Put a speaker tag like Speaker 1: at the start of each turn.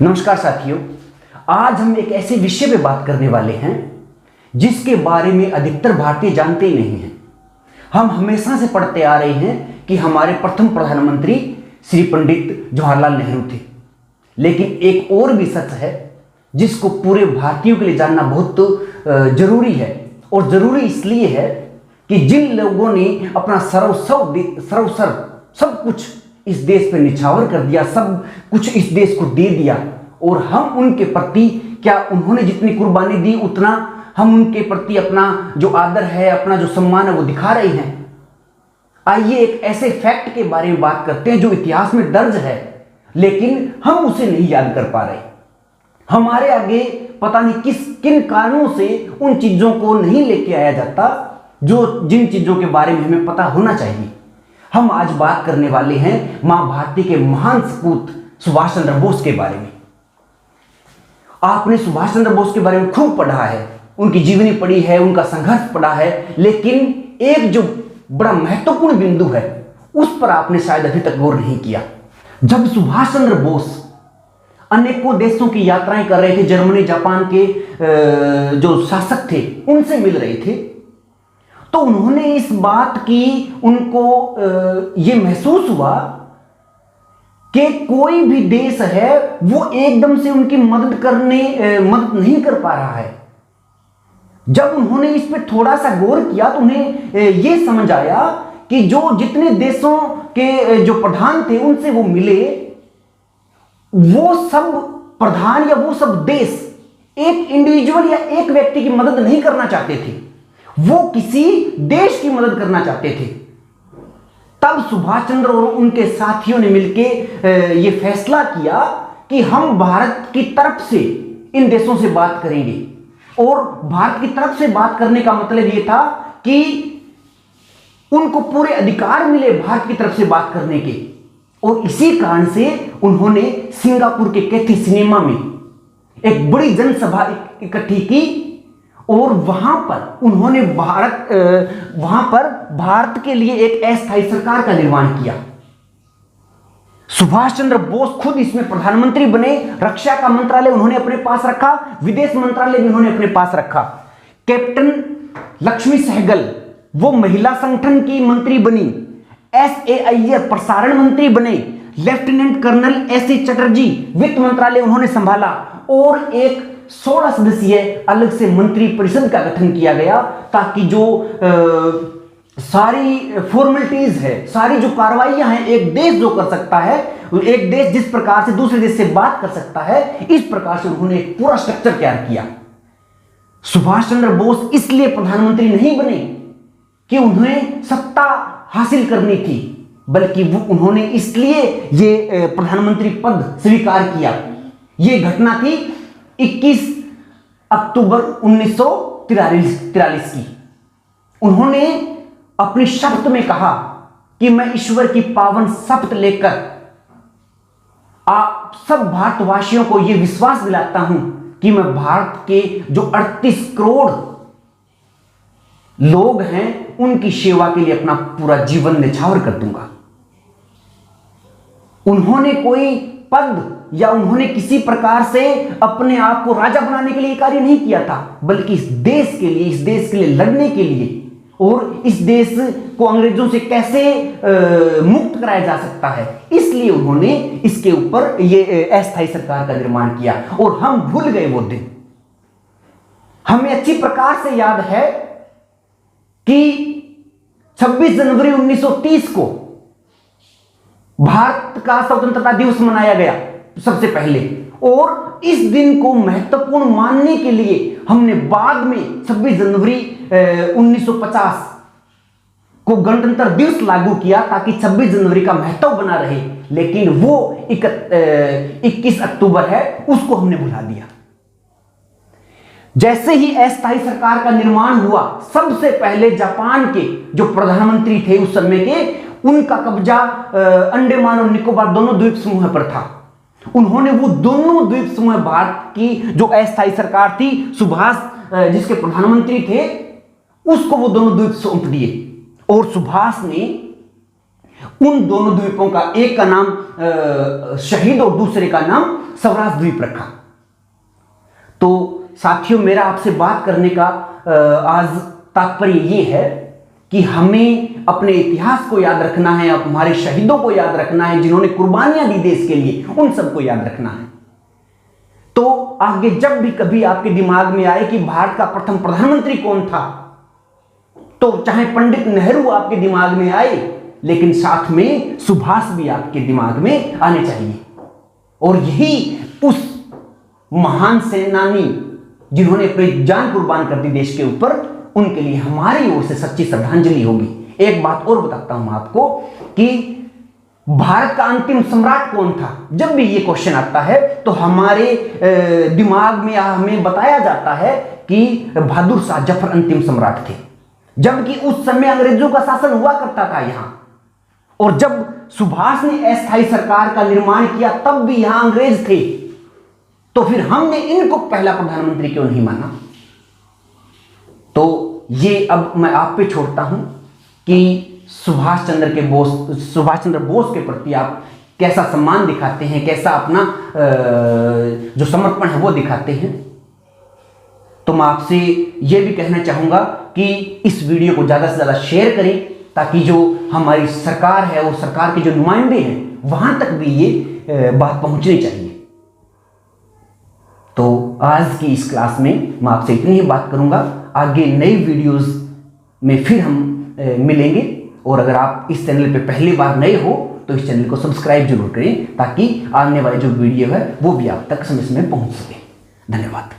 Speaker 1: नमस्कार साथियों, आज हम एक ऐसे विषय पे बात करने वाले हैं जिसके बारे में अधिकतर भारतीय जानते ही नहीं हैं। हम हमेशा से पढ़ते आ रहे हैं कि हमारे प्रथम प्रधानमंत्री श्री पंडित जवाहरलाल नेहरू थे, लेकिन एक और भी सच है जिसको पूरे भारतीयों के लिए जानना बहुत जरूरी है। और जरूरी इसलिए है कि जिन लोगों ने अपना सर्वसर्व सब कुछ इस देश पे निछावर कर दिया, सब कुछ इस देश को दे दिया, और हम उनके प्रति क्या उन्होंने जितनी कुर्बानी दी उतना हम उनके प्रति अपना जो आदर है, अपना जो सम्मान है वो दिखा रहे हैं। आइए एक ऐसे फैक्ट के बारे में बात करते हैं जो इतिहास में दर्ज है लेकिन हम उसे नहीं याद कर पा रहे। हमारे आगे पता नहीं किन कारणों से उन चीजों को नहीं लेके आया जाता जिन चीजों के बारे में हमें पता होना चाहिए। हम आज बात करने वाले हैं मां भारती के महान सपूत सुभाष चंद्र बोस के बारे में। आपने सुभाष चंद्र बोस के बारे में खूब पढ़ा है, उनकी जीवनी पढ़ी है, उनका संघर्ष पढ़ा है, लेकिन एक जो बड़ा महत्वपूर्ण बिंदु है उस पर आपने शायद अभी तक गौर नहीं किया। जब सुभाष चंद्र बोस अनेकों देशों की यात्राएं कर रहे थे, जर्मनी जापान के जो शासक थे उनसे मिल रहे थे, तो उन्होंने इस बात की उनको ये महसूस हुआ कि कोई भी देश है वो एकदम से उनकी मदद नहीं कर पा रहा है। जब उन्होंने इस पे थोड़ा सा गौर किया तो उन्हें ये समझ आया कि जितने देशों के जो प्रधान थे उनसे वो मिले, वो सब प्रधान या वो सब देश एक इंडिविजुअल या एक व्यक्ति की मदद नहीं करना चाहते थे, वो किसी देश की मदद करना चाहते थे। तब सुभाष चंद्र और उनके साथियों ने मिलकर ये फैसला किया कि हम भारत की तरफ से इन देशों से बात करेंगे। और भारत की तरफ से बात करने का मतलब ये था कि उनको पूरे अधिकार मिले भारत की तरफ से बात करने के। और इसी कारण से उन्होंने सिंगापुर के कैथी सिनेमा में एक बड़ी जनसभा इकट्ठी की और वहां पर उन्होंने भारत के लिए एक अस्थायी सरकार का निर्माण किया। सुभाष चंद्र बोस खुद इसमें प्रधानमंत्री बने, रक्षा का मंत्रालय उन्होंने अपने पास रखा, विदेश मंत्रालय भी उन्होंने अपने पास रखा। कैप्टन लक्ष्मी सहगल वो महिला संगठन की मंत्री बनी, एस.ए. अय्यर प्रसारण मंत्री बने, लेफ्टिनेंट कर्नल एस.सी. चटर्जी वित्त मंत्रालय उन्होंने संभाला, और एक 16 सदस्यीय अलग से मंत्री परिषद का गठन किया गया ताकि जो सारी फॉर्मेलिटीज है, सारी जो कार्रवाइयां हैं एक देश जो कर सकता है, एक देश जिस प्रकार से दूसरे देश से बात कर सकता है, इस प्रकार से उन्होंने एक पूरा स्ट्रक्चर तैयार किया। सुभाष चंद्र बोस इसलिए प्रधानमंत्री नहीं बने कि उन्हें सत्ता हासिल करनी थी, बल्कि उन्होंने इसलिए ये प्रधानमंत्री पद स्वीकार किया। ये घटना थी 21 अक्टूबर 1943 की। उन्होंने अपनी शपथ में कहा कि मैं ईश्वर की पावन शपथ लेकर आप सब भारतवासियों को यह विश्वास दिलाता हूं कि मैं भारत के जो 38 करोड़ लोग हैं उनकी सेवा के लिए अपना पूरा जीवन न्यौछावर कर दूंगा। उन्होंने कोई पद या उन्होंने किसी प्रकार से अपने आप को राजा बनाने के लिए कार्य नहीं किया था, बल्कि इस देश के लिए लड़ने के लिए, और इस देश को अंग्रेजों से कैसे मुक्त कराया जा सकता है, इसलिए उन्होंने इसके ऊपर ये अस्थायी सरकार का निर्माण किया। और हम भूल गए वो दिन। हमें अच्छी प्रकार से याद है कि 26 जनवरी 1930 को भारत का स्वतंत्रता दिवस मनाया गया सबसे पहले, और इस दिन को महत्वपूर्ण मानने के लिए हमने बाद में 26 जनवरी 1950 को गणतंत्र दिवस लागू किया ताकि 26 जनवरी का महत्व बना रहे, लेकिन वो 21 अक्टूबर है उसको हमने भुला दिया। जैसे ही अस्थायी सरकार का निर्माण हुआ, सबसे पहले जापान के जो प्रधानमंत्री थे उस समय के, उनका कब्जा अंडमान और निकोबार दोनों द्वीप समूह पर था। उन्होंने वो दोनों द्वीप समूह भारत की जो अस्थायी सरकार थी, सुभाष जिसके प्रधानमंत्री थे, उसको वो दोनों द्वीप सौंप दिए। और सुभाष ने उन दोनों द्वीपों का, एक का नाम शहीद और दूसरे का नाम स्वराज द्वीप रखा। तो साथियों, मेरा आपसे बात करने का आज तात्पर्य ये है कि हमें अपने इतिहास को याद रखना है, हमारे शहीदों को याद रखना है, जिन्होंने कुर्बानियां दी देश के लिए, उन सबको याद रखना है। तो आगे जब भी कभी आपके दिमाग में आए कि भारत का प्रथम प्रधानमंत्री कौन था, तो चाहे पंडित नेहरू आपके दिमाग में आए, लेकिन साथ में सुभाष भी आपके दिमाग में आने चाहिए। और यही उस महान सेनानी जिन्होंने अपनी जान कुर्बान कर दी देश के ऊपर, उनके लिए हमारी ओर से सच्ची श्रद्धांजलि होगी। एक बात और बताता हूं आपको कि भारत का अंतिम सम्राट कौन था। जब भी ये क्वेश्चन आता है तो हमारे दिमाग में हमें बताया जाता है कि बहादुर शाह जफर अंतिम सम्राट थे, जबकि उस समय अंग्रेजों का शासन हुआ करता था यहां। और जब सुभाष ने अस्थायी सरकार का निर्माण किया तब भी यहां अंग्रेज थे, तो फिर हमने इनको पहला प्रधानमंत्री क्यों नहीं माना। तो ये अब मैं आप पे छोड़ता हूं कि सुभाष चंद्र बोस के प्रति आप कैसा सम्मान दिखाते हैं, कैसा अपना जो समर्पण है वो दिखाते हैं। तो मैं आपसे ये भी कहना चाहूंगा कि इस वीडियो को ज़्यादा से ज़्यादा शेयर करें, ताकि जो हमारी सरकार है, वो सरकार के जो नुमाइंदे हैं, वहां तक भी ये बात पहुंचनी चाहिए। तो आज की इस क्लास में मैं आपसे इतनी ही बात करूंगा। आगे नई वीडियोस में फिर हम मिलेंगे। और अगर आप इस चैनल पे पहली बार नए हो तो इस चैनल को सब्सक्राइब जरूर करें, ताकि आने वाले जो वीडियो है वो भी आप तक समय समय पहुंच सके। धन्यवाद।